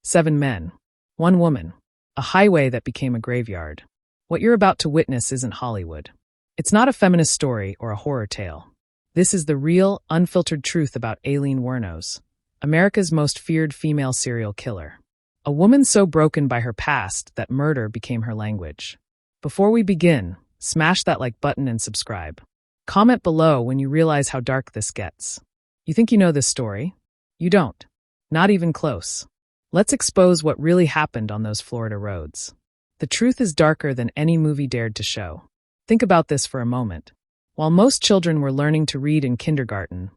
7 men, 1 woman, a highway that became a graveyard. What you're about to witness isn't Hollywood. It's not a feminist story or a horror tale. This is the real, unfiltered truth about Aileen Wuornos, America's most feared female serial killer. A woman so broken by her past that murder became her language. Before we begin, smash that like button and subscribe. Comment below when you realize how dark this gets. You think you know this story? You don't. Not even close. Let's expose what really happened on those Florida roads. The truth is darker than any movie dared to show. Think about this for a moment. While most children were learning to read in kindergarten,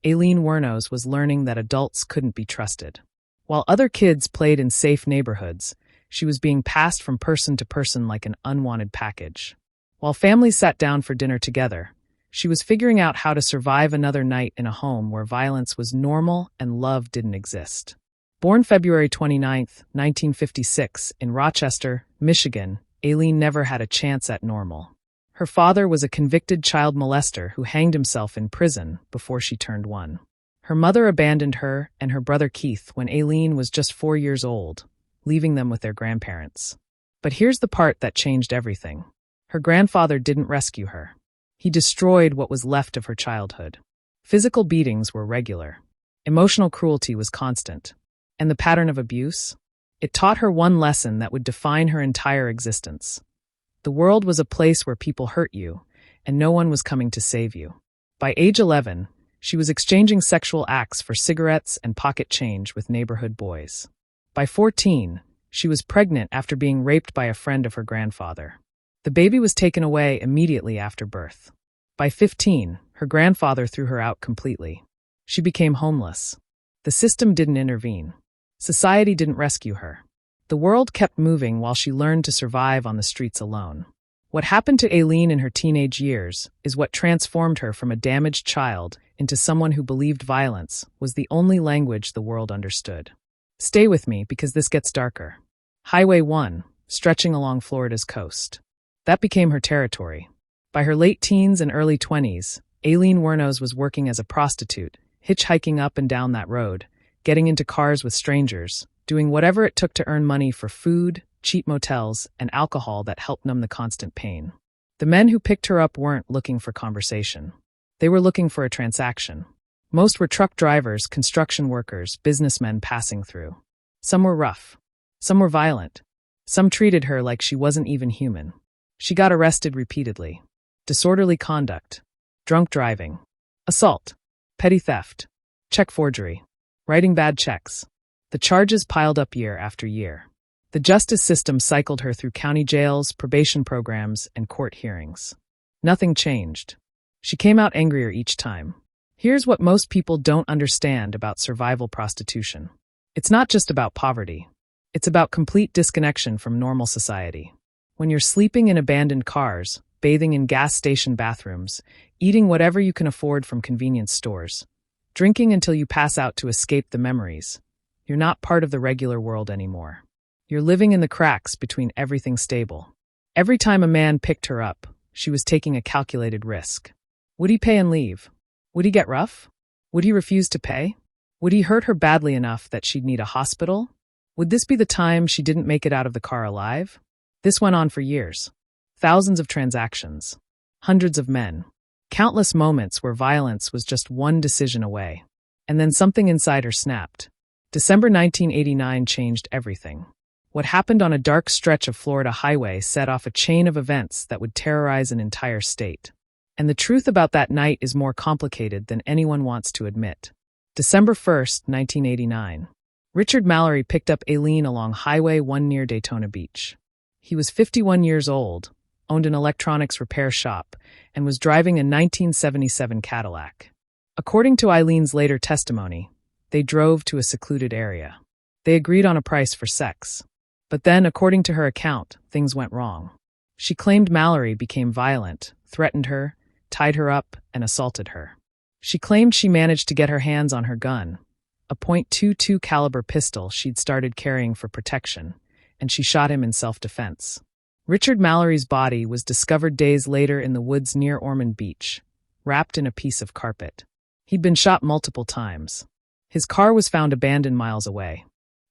Aileen Wuornos was learning that adults couldn't be trusted. While other kids played in safe neighborhoods, she was being passed from person to person like an unwanted package. While families sat down for dinner together, she was figuring out how to survive another night in a home where violence was normal and love didn't exist. Born February 29, 1956, in Rochester, Michigan, Aileen never had a chance at normal. Her father was a convicted child molester who hanged himself in prison before she turned 1. Her mother abandoned her and her brother Keith when Aileen was just 4 years old, leaving them with their grandparents. But here's the part that changed everything. Her grandfather didn't rescue her. He destroyed what was left of her childhood. Physical beatings were regular. Emotional cruelty was constant. And the pattern of abuse? It taught her one lesson that would define her entire existence. The world was a place where people hurt you, and no one was coming to save you. By age 11, she was exchanging sexual acts for cigarettes and pocket change with neighborhood boys. By 14, she was pregnant after being raped by a friend of her grandfather. The baby was taken away immediately after birth. By 15, her grandfather threw her out completely. She became homeless. The system didn't intervene. Society didn't rescue her. The world kept moving while she learned to survive on the streets alone. What happened to Aileen in her teenage years is what transformed her from a damaged child into someone who believed violence was the only language the world understood. Stay with me because this gets darker. Highway 1, stretching along Florida's coast. That became her territory. By her late teens and early 20s, Aileen Wuornos was working as a prostitute, hitchhiking up and down that road, getting into cars with strangers, doing whatever it took to earn money for food, cheap motels, and alcohol that helped numb the constant pain. The men who picked her up weren't looking for conversation. They were looking for a transaction. Most were truck drivers, construction workers, businessmen passing through. Some were rough. Some were violent. Some treated her like she wasn't even human. She got arrested repeatedly. Disorderly conduct, drunk driving, assault, petty theft, check forgery, writing bad checks. The charges piled up year after year. The justice system cycled her through county jails, probation programs, and court hearings. Nothing changed. She came out angrier each time. Here's what most people don't understand about survival prostitution. It's not just about poverty. It's about complete disconnection from normal society. When you're sleeping in abandoned cars, bathing in gas station bathrooms, eating whatever you can afford from convenience stores, drinking until you pass out to escape the memories, you're not part of the regular world anymore. You're living in the cracks between everything stable. Every time a man picked her up, she was taking a calculated risk. Would he pay and leave? Would he get rough? Would he refuse to pay? Would he hurt her badly enough that she'd need a hospital? Would this be the time she didn't make it out of the car alive? This went on for years. Thousands of transactions. Hundreds of men. Countless moments where violence was just one decision away. And then something inside her snapped. December 1989 changed everything. What happened on a dark stretch of Florida highway set off a chain of events that would terrorize an entire state. And the truth about that night is more complicated than anyone wants to admit. December 1st, 1989. Richard Mallory picked up Aileen along Highway 1 near Daytona Beach. He was 51 years old, owned an electronics repair shop, and was driving a 1977 Cadillac. According to Aileen's later testimony, they drove to a secluded area. They agreed on a price for sex. But then, according to her account, things went wrong. She claimed Mallory became violent, threatened her, tied her up, and assaulted her. She claimed she managed to get her hands on her gun, a .22 caliber pistol she'd started carrying for protection, and she shot him in self-defense. Richard Mallory's body was discovered days later in the woods near Ormond Beach, wrapped in a piece of carpet. He'd been shot multiple times. His car was found abandoned miles away.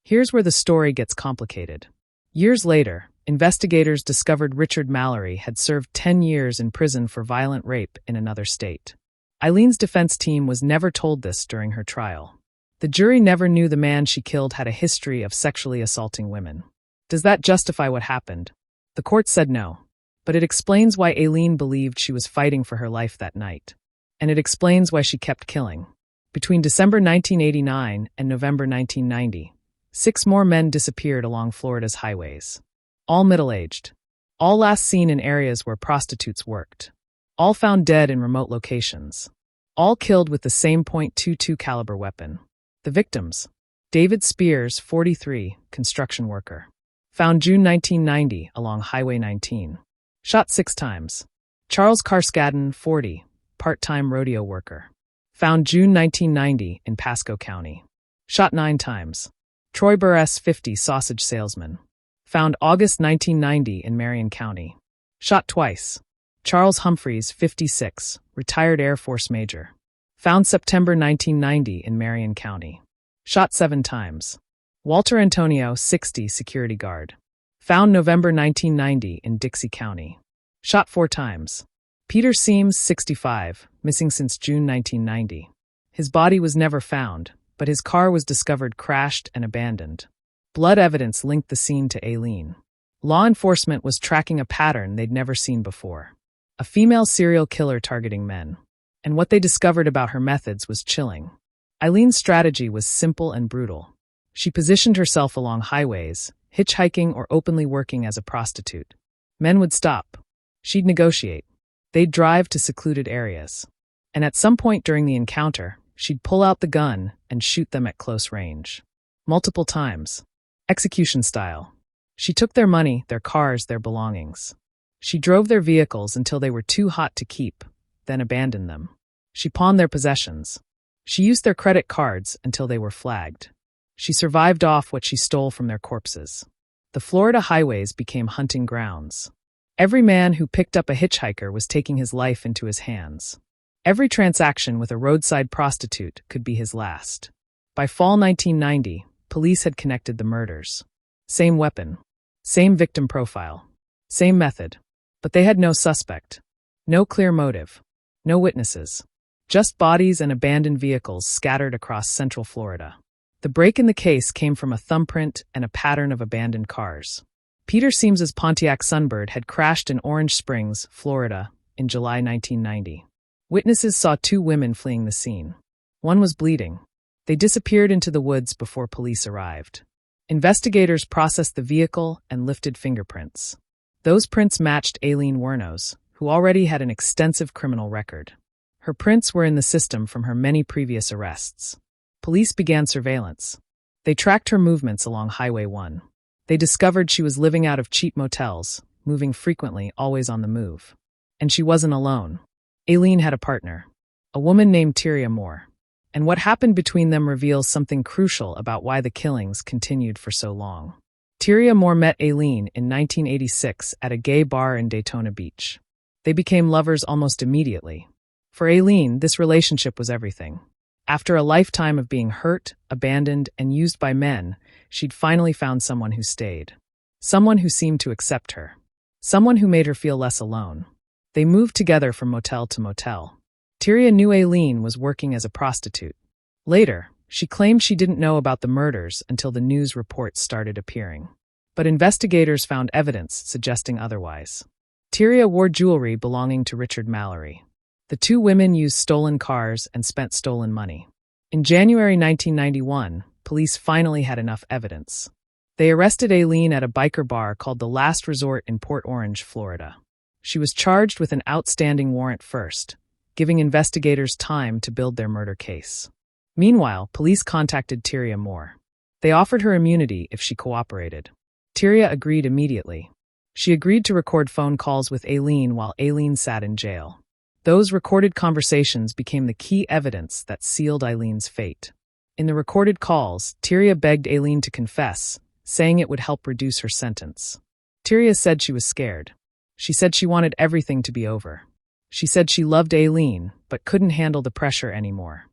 Here's where the story gets complicated. Years later, investigators discovered Richard Mallory had served 10 years in prison for violent rape in another state. Aileen's defense team was never told this during her trial. The jury never knew the man she killed had a history of sexually assaulting women. Does that justify what happened? The court said no. But it explains why Aileen believed she was fighting for her life that night. And it explains why she kept killing. Between December 1989 and November 1990, 6 more men disappeared along Florida's highways. All middle-aged. All last seen in areas where prostitutes worked. All found dead in remote locations. All killed with the same .22 caliber weapon. The victims: David Spears, 43, construction worker. Found June 1990 along Highway 19. Shot 6 times. Charles Carskadden, 40, part-time rodeo worker. Found June 1990 in Pasco County. Shot 9 times. Troy Burress, 50, sausage salesman. Found August 1990 in Marion County. Shot twice. Charles Humphreys, 56, retired Air Force major. Found September 1990 in Marion County. Shot 7 times. Walter Antonio, 60, security guard. Found November 1990 in Dixie County. Shot 4 times. Peter Seams, 65, missing since June 1990. His body was never found, but his car was discovered crashed and abandoned. Blood evidence linked the scene to Aileen. Law enforcement was tracking a pattern they'd never seen before. A female serial killer targeting men. And what they discovered about her methods was chilling. Aileen's strategy was simple and brutal. She positioned herself along highways, hitchhiking or openly working as a prostitute. Men would stop. She'd negotiate. They'd drive to secluded areas. And at some point during the encounter, she'd pull out the gun and shoot them at close range. Multiple times. Execution style. She took their money, their cars, their belongings. She drove their vehicles until they were too hot to keep, then abandoned them. She pawned their possessions. She used their credit cards until they were flagged. She survived off what she stole from their corpses. The Florida highways became hunting grounds. Every man who picked up a hitchhiker was taking his life into his hands. Every transaction with a roadside prostitute could be his last. By fall 1990, police had connected the murders. Same weapon. Same victim profile. Same method. But they had no suspect. No clear motive. No witnesses. Just bodies and abandoned vehicles scattered across central Florida. The break in the case came from a thumbprint and a pattern of abandoned cars. Peter Seams's Pontiac Sunbird had crashed in Orange Springs, Florida, in July 1990. Witnesses saw 2 women fleeing the scene. One was bleeding. They disappeared into the woods before police arrived. Investigators processed the vehicle and lifted fingerprints. Those prints matched Aileen Wuornos, who already had an extensive criminal record. Her prints were in the system from her many previous arrests. Police began surveillance. They tracked her movements along Highway 1. They discovered she was living out of cheap motels, moving frequently, always on the move. And she wasn't alone. Aileen had a partner, a woman named Tyria Moore. And what happened between them reveals something crucial about why the killings continued for so long. Tyria Moore met Aileen in 1986 at a gay bar in Daytona Beach. They became lovers almost immediately. For Aileen, this relationship was everything. After a lifetime of being hurt, abandoned, and used by men, she'd finally found someone who stayed. Someone who seemed to accept her. Someone who made her feel less alone. They moved together from motel to motel. Tyria knew Aileen was working as a prostitute. Later, she claimed she didn't know about the murders until the news reports started appearing. But investigators found evidence suggesting otherwise. Tyria wore jewelry belonging to Richard Mallory. The 2 women used stolen cars and spent stolen money. In January 1991, police finally had enough evidence. They arrested Aileen at a biker bar called The Last Resort in Port Orange, Florida. She was charged with an outstanding warrant first, giving investigators time to build their murder case. Meanwhile, police contacted Tyria Moore. They offered her immunity if she cooperated. Tyria agreed immediately. She agreed to record phone calls with Aileen while Aileen sat in jail. Those recorded conversations became the key evidence that sealed Aileen's fate. In the recorded calls, Tyria begged Aileen to confess, saying it would help reduce her sentence. Tyria said she was scared. She said she wanted everything to be over. She said she loved Aileen, but couldn't handle the pressure anymore.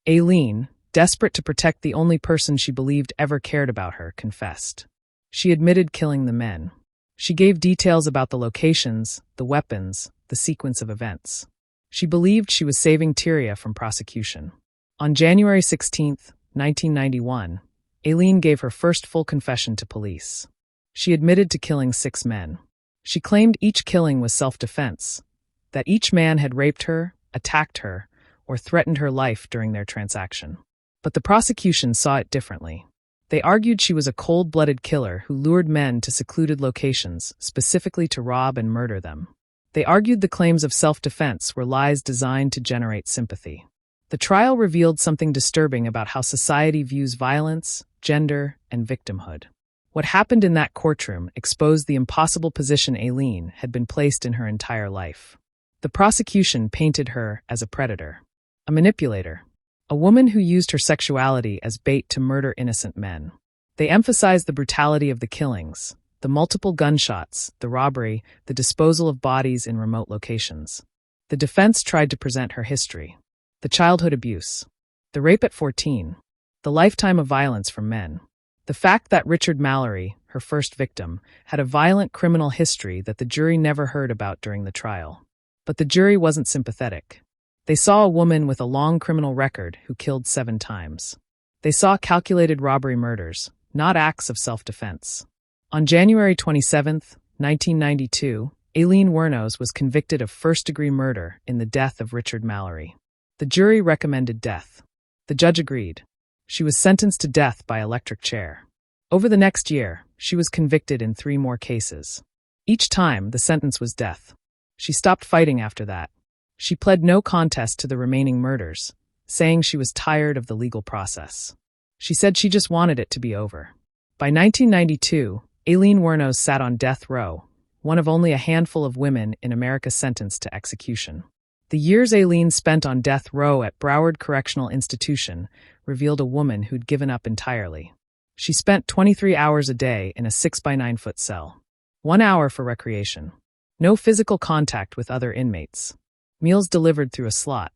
Aileen, desperate to protect the only person she believed ever cared about her, confessed. She admitted killing the men. She gave details about the locations, the weapons, the sequence of events. She believed she was saving Tyria from prosecution. On January 16, 1991, Aileen gave her first full confession to police. She admitted to killing 6 men. She claimed each killing was self-defense, that each man had raped her, attacked her, or threatened her life during their transaction. But the prosecution saw it differently. They argued she was a cold-blooded killer who lured men to secluded locations, specifically to rob and murder them. They argued the claims of self-defense were lies designed to generate sympathy. The trial revealed something disturbing about how society views violence, gender, and victimhood. What happened in that courtroom exposed the impossible position Aileen had been placed in her entire life. The prosecution painted her as a predator, a manipulator, a woman who used her sexuality as bait to murder innocent men. They emphasized the brutality of the killings, the multiple gunshots, the robbery, the disposal of bodies in remote locations. The defense tried to present her history: the childhood abuse, the rape at 14, the lifetime of violence from men, the fact that Richard Mallory, her first victim, had a violent criminal history that the jury never heard about during the trial. But the jury wasn't sympathetic. They saw a woman with a long criminal record who killed 7 times. They saw calculated robbery murders, not acts of self-defense. On January 27, 1992, Aileen Wuornos was convicted of first-degree murder in the death of Richard Mallory. The jury recommended death. The judge agreed. She was sentenced to death by electric chair. Over the next year, she was convicted in 3 more cases. Each time, the sentence was death. She stopped fighting after that. She pled no contest to the remaining murders, saying she was tired of the legal process. She said she just wanted it to be over. By 1992, Aileen Wuornos sat on death row, one of only a handful of women in America sentenced to execution. The years Aileen spent on death row at Broward Correctional Institution revealed a woman who'd given up entirely. She spent 23 hours a day in a 6-by-9-foot cell. 1 hour for recreation. No physical contact with other inmates. Meals delivered through a slot.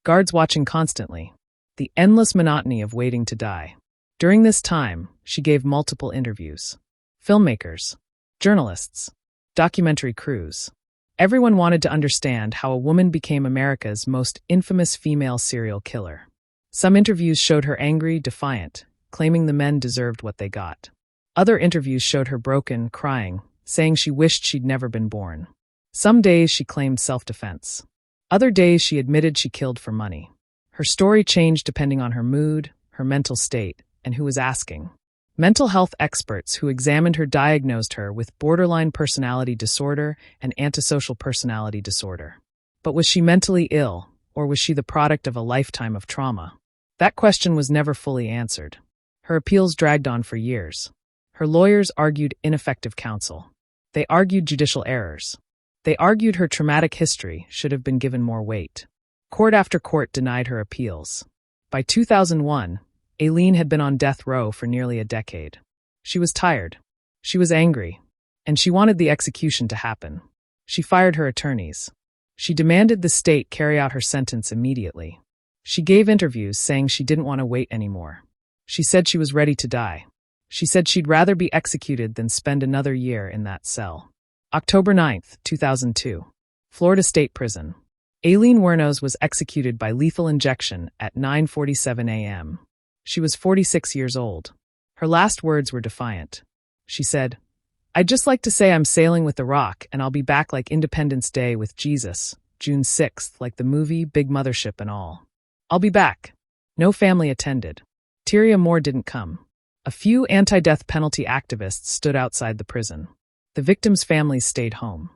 Guards watching constantly. The endless monotony of waiting to die. During this time, she gave multiple interviews. Filmmakers, journalists, documentary crews. Everyone wanted to understand how a woman became America's most infamous female serial killer. Some interviews showed her angry, defiant, claiming the men deserved what they got. Other interviews showed her broken, crying, saying she wished she'd never been born. Some days she claimed self-defense. Other days she admitted she killed for money. Her story changed depending on her mood, her mental state, and who was asking. Mental health experts who examined her diagnosed her with borderline personality disorder and antisocial personality disorder. But was she mentally ill, or was she the product of a lifetime of trauma? That question was never fully answered. Her appeals dragged on for years. Her lawyers argued ineffective counsel. They argued judicial errors. They argued her traumatic history should have been given more weight. Court after court denied her appeals. By 2001, Aileen had been on death row for nearly a decade. She was tired. She was angry. And she wanted the execution to happen. She fired her attorneys. She demanded the state carry out her sentence immediately. She gave interviews saying she didn't want to wait anymore. She said she was ready to die. She said she'd rather be executed than spend another year in that cell. October 9, 2002. Florida State Prison. Aileen Wuornos was executed by lethal injection at 9:47 a.m. She was 46 years old. Her last words were defiant. She said, "I'd just like to say I'm sailing with the Rock and I'll be back like Independence Day with Jesus, June 6th, like the movie, big mothership and all. I'll be back." No family attended. Tyria Moore didn't come. A few anti-death penalty activists stood outside the prison. The victims' families stayed home.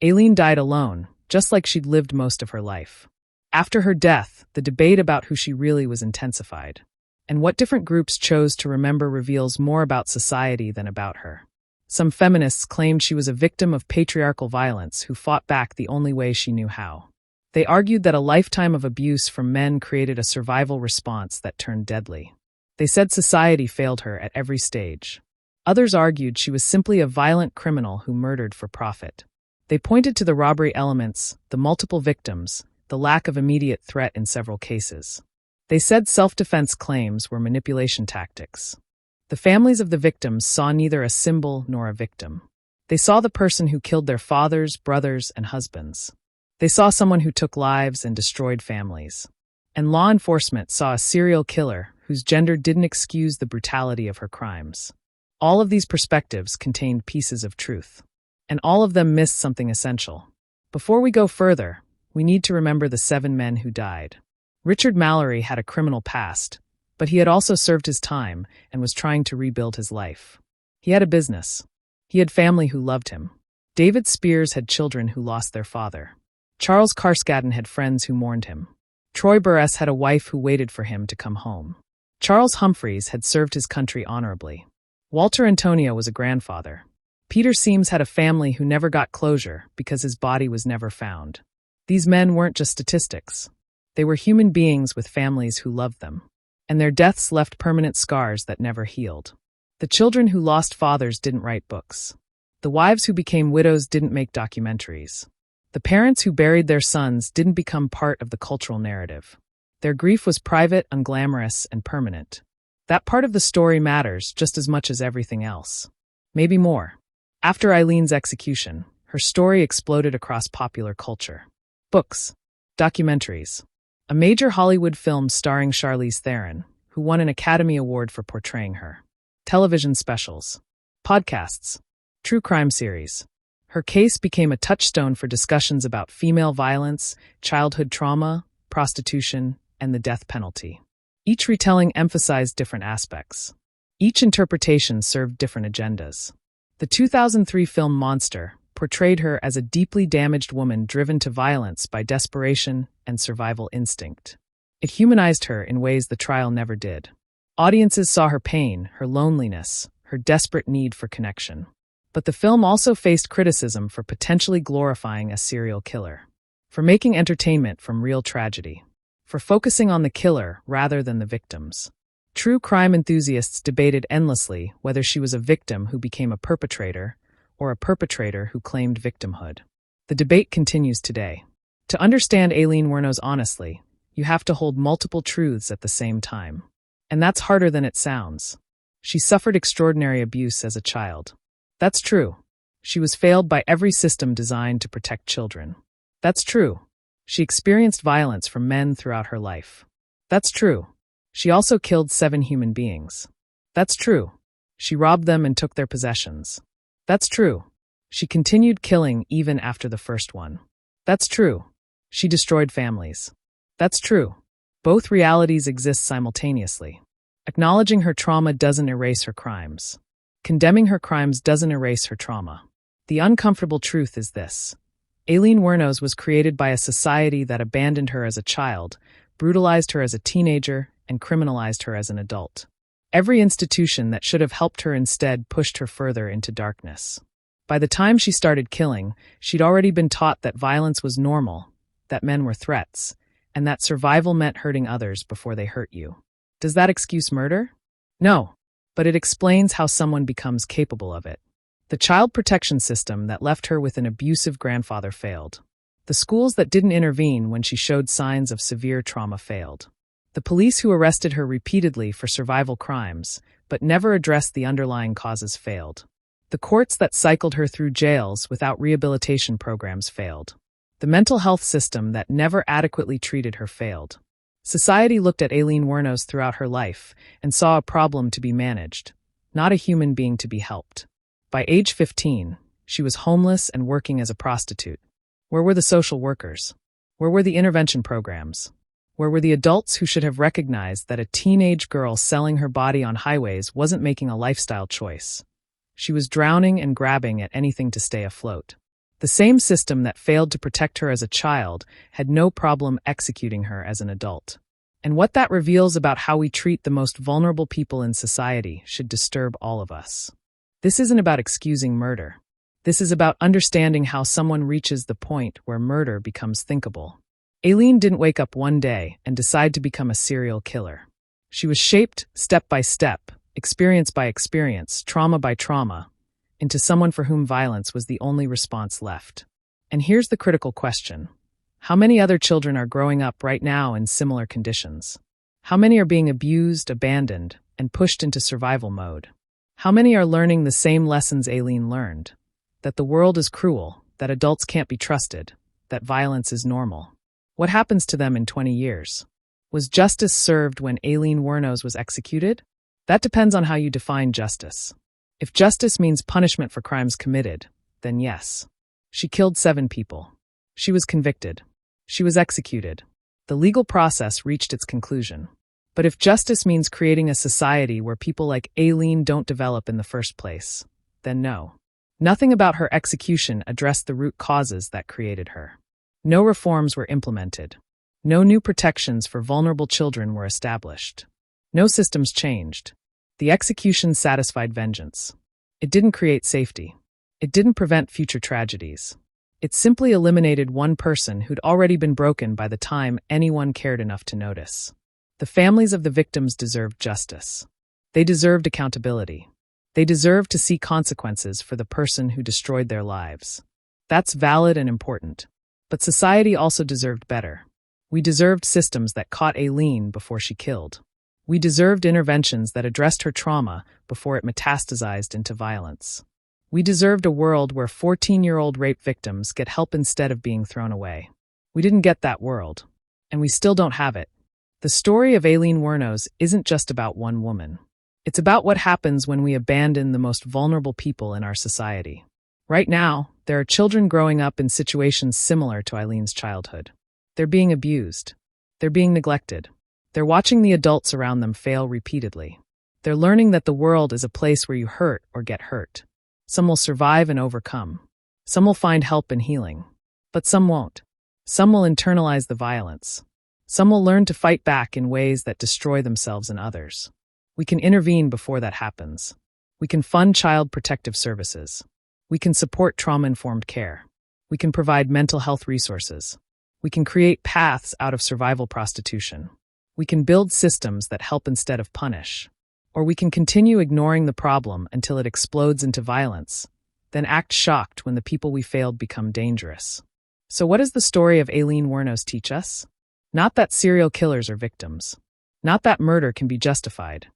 Aileen died alone, just like she'd lived most of her life. After her death, the debate about who she really was intensified. And what different groups chose to remember reveals more about society than about her. Some feminists claimed she was a victim of patriarchal violence who fought back the only way she knew how. They argued that a lifetime of abuse from men created a survival response that turned deadly. They said society failed her at every stage. Others argued she was simply a violent criminal who murdered for profit. They pointed to the robbery elements, the multiple victims, the lack of immediate threat in several cases. They said self-defense claims were manipulation tactics. The families of the victims saw neither a symbol nor a victim. They saw the person who killed their fathers, brothers, and husbands. They saw someone who took lives and destroyed families. And law enforcement saw a serial killer whose gender didn't excuse the brutality of her crimes. All of these perspectives contained pieces of truth. And all of them missed something essential. Before we go further, we need to remember the 7 men who died. Richard Mallory had a criminal past, but he had also served his time and was trying to rebuild his life. He had a business. He had family who loved him. David Spears had children who lost their father. Charles Carskadden had friends who mourned him. Troy Burress had a wife who waited for him to come home. Charles Humphreys had served his country honorably. Walter Antonio was a grandfather. Peter Seams had a family who never got closure because his body was never found. These men weren't just statistics. They were human beings with families who loved them. And their deaths left permanent scars that never healed. The children who lost fathers didn't write books. The wives who became widows didn't make documentaries. The parents who buried their sons didn't become part of the cultural narrative. Their grief was private, unglamorous, and permanent. That part of the story matters just as much as everything else. Maybe more. After Aileen's execution, her story exploded across popular culture. Books, documentaries, a major Hollywood film starring Charlize Theron, who won an Academy Award for portraying her. Television specials, podcasts, true crime series. Her case became a touchstone for discussions about female violence, childhood trauma, prostitution, and the death penalty. Each retelling emphasized different aspects. Each interpretation served different agendas. The 2003 film Monster portrayed her as a deeply damaged woman driven to violence by desperation and survival instinct. It humanized her in ways the trial never did. Audiences saw her pain, her loneliness, her desperate need for connection. But the film also faced criticism for potentially glorifying a serial killer, for making entertainment from real tragedy, for focusing on the killer rather than the victims. True crime enthusiasts debated endlessly whether she was a victim who became a perpetrator or a perpetrator who claimed victimhood. The debate continues today. To understand Aileen Wuornos honestly, you have to hold multiple truths at the same time. And that's harder than it sounds. She suffered extraordinary abuse as a child. That's true. She was failed by every system designed to protect children. That's true. She experienced violence from men throughout her life. That's true. She also killed 7 human beings. That's true. She robbed them and took their possessions. That's true. She continued killing even after the first one. That's true. She destroyed families. That's true. Both realities exist simultaneously. Acknowledging her trauma doesn't erase her crimes. Condemning her crimes doesn't erase her trauma. The uncomfortable truth is this. Aileen Wuornos was created by a society that abandoned her as a child, brutalized her as a teenager, and criminalized her as an adult. Every institution that should have helped her instead pushed her further into darkness. By the time she started killing, she'd already been taught that violence was normal, that men were threats, and that survival meant hurting others before they hurt you. Does that excuse murder? No, but it explains how someone becomes capable of it. The child protection system that left her with an abusive grandfather failed. The schools that didn't intervene when she showed signs of severe trauma failed. The police who arrested her repeatedly for survival crimes, but never addressed the underlying causes failed. The courts that cycled her through jails without rehabilitation programs failed. The mental health system that never adequately treated her failed. Society looked at Aileen Wuornos throughout her life and saw a problem to be managed, not a human being to be helped. By age 15, she was homeless and working as a prostitute. Where were the social workers? Where were the intervention programs? Where were the adults who should have recognized that a teenage girl selling her body on highways wasn't making a lifestyle choice? She was drowning and grabbing at anything to stay afloat. The same system that failed to protect her as a child had no problem executing her as an adult. And what that reveals about how we treat the most vulnerable people in society should disturb all of us. This isn't about excusing murder. This is about understanding how someone reaches the point where murder becomes thinkable. Aileen didn't wake up one day and decide to become a serial killer. She was shaped step by step, experience by experience, trauma by trauma, into someone for whom violence was the only response left. And here's the critical question. How many other children are growing up right now in similar conditions? How many are being abused, abandoned, and pushed into survival mode? How many are learning the same lessons Aileen learned? That the world is cruel, that adults can't be trusted, that violence is normal. What happens to them in 20 years? Was justice served when Aileen Wuornos was executed? That depends on how you define justice. If justice means punishment for crimes committed, then yes. She killed 7 people. She was convicted. She was executed. The legal process reached its conclusion. But if justice means creating a society where people like Aileen don't develop in the first place, then no. Nothing about her execution addressed the root causes that created her. No reforms were implemented. No new protections for vulnerable children were established. No systems changed. The execution satisfied vengeance. It didn't create safety. It didn't prevent future tragedies. It simply eliminated one person who'd already been broken by the time anyone cared enough to notice. The families of the victims deserved justice. They deserved accountability. They deserved to see consequences for the person who destroyed their lives. That's valid and important. But society also deserved better. We deserved systems that caught Aileen before she killed. We deserved interventions that addressed her trauma before it metastasized into violence. We deserved a world where 14-year-old rape victims get help instead of being thrown away. We didn't get that world. And we still don't have it. The story of Aileen Wuornos isn't just about one woman. It's about what happens when we abandon the most vulnerable people in our society. Right now, there are children growing up in situations similar to Aileen's childhood. They're being abused. They're being neglected. They're watching the adults around them fail repeatedly. They're learning that the world is a place where you hurt or get hurt. Some will survive and overcome. Some will find help and healing. But some won't. Some will internalize the violence. Some will learn to fight back in ways that destroy themselves and others. We can intervene before that happens. We can fund child protective services. We can support trauma-informed care. We can provide mental health resources. We can create paths out of survival prostitution. We can build systems that help instead of punish. Or we can continue ignoring the problem until it explodes into violence, then act shocked when the people we failed become dangerous. So what does the story of Aileen Wuornos teach us? Not that serial killers are victims. Not that murder can be justified.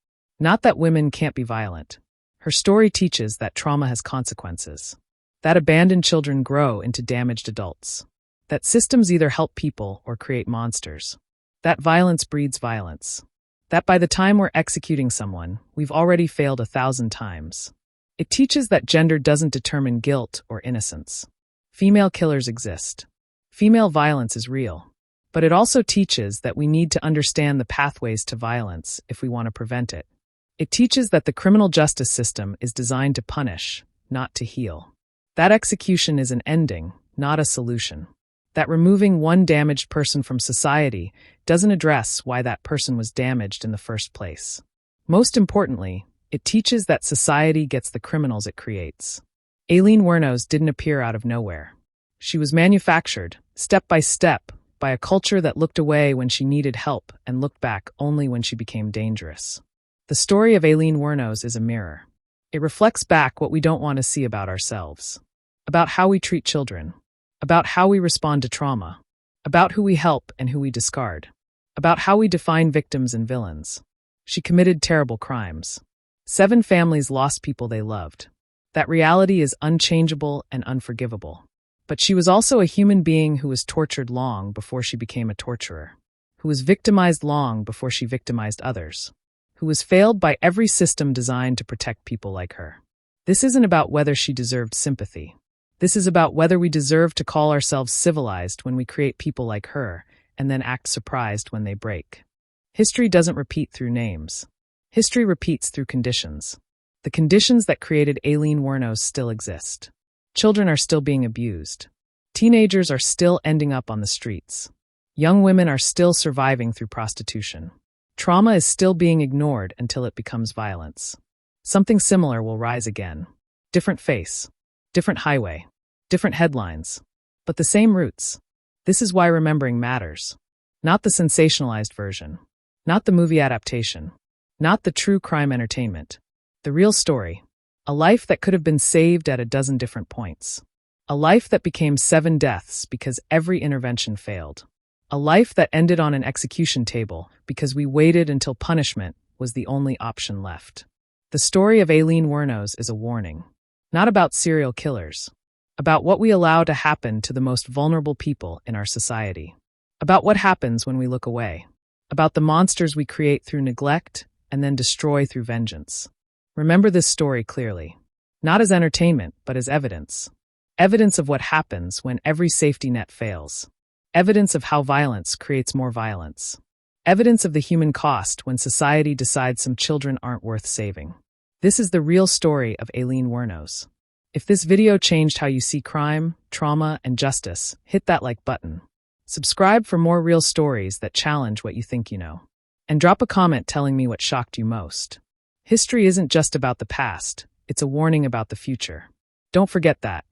Not that women can't be violent. Her story teaches that trauma has consequences. That abandoned children grow into damaged adults. That systems either help people or create monsters. That violence breeds violence. That by the time we're executing someone, we've already failed 1,000 times. It teaches that gender doesn't determine guilt or innocence. Female killers exist. Female violence is real. But it also teaches that we need to understand the pathways to violence if we want to prevent it. It teaches that the criminal justice system is designed to punish, not to heal. That execution is an ending, not a solution. That removing one damaged person from society doesn't address why that person was damaged in the first place. Most importantly, it teaches that society gets the criminals it creates. Aileen Wuornos didn't appear out of nowhere. She was manufactured, step by step, by a culture that looked away when she needed help and looked back only when she became dangerous. The story of Aileen Wuornos is a mirror. It reflects back what we don't want to see about ourselves. About how we treat children. About how we respond to trauma. About who we help and who we discard. About how we define victims and villains. She committed terrible crimes. 7 families lost people they loved. That reality is unchangeable and unforgivable. But she was also a human being who was tortured long before she became a torturer. Who was victimized long before she victimized others. Who was failed by every system designed to protect people like her. This isn't about whether she deserved sympathy. This is about whether we deserve to call ourselves civilized when we create people like her, and then act surprised when they break. History doesn't repeat through names. History repeats through conditions. The conditions that created Aileen Wuornos still exist. Children are still being abused. Teenagers are still ending up on the streets. Young women are still surviving through prostitution. Trauma is still being ignored until it becomes violence. Something similar will rise again. Different face. Different highway. Different headlines. But the same roots. This is why remembering matters. Not the sensationalized version. Not the movie adaptation. Not the true crime entertainment. The real story. A life that could have been saved at a dozen different points. A life that became 7 deaths because every intervention failed. A life that ended on an execution table because we waited until punishment was the only option left. The story of Aileen Wuornos is a warning. Not about serial killers. About what we allow to happen to the most vulnerable people in our society. About what happens when we look away. About the monsters we create through neglect and then destroy through vengeance. Remember this story clearly. Not as entertainment, but as evidence. Evidence of what happens when every safety net fails. Evidence of how violence creates more violence. Evidence of the human cost when society decides some children aren't worth saving. This is the real story of Aileen Wuornos. If this video changed how you see crime, trauma, and justice, hit that like button. Subscribe for more real stories that challenge what you think you know. And drop a comment telling me what shocked you most. History isn't just about the past, it's a warning about the future. Don't forget that.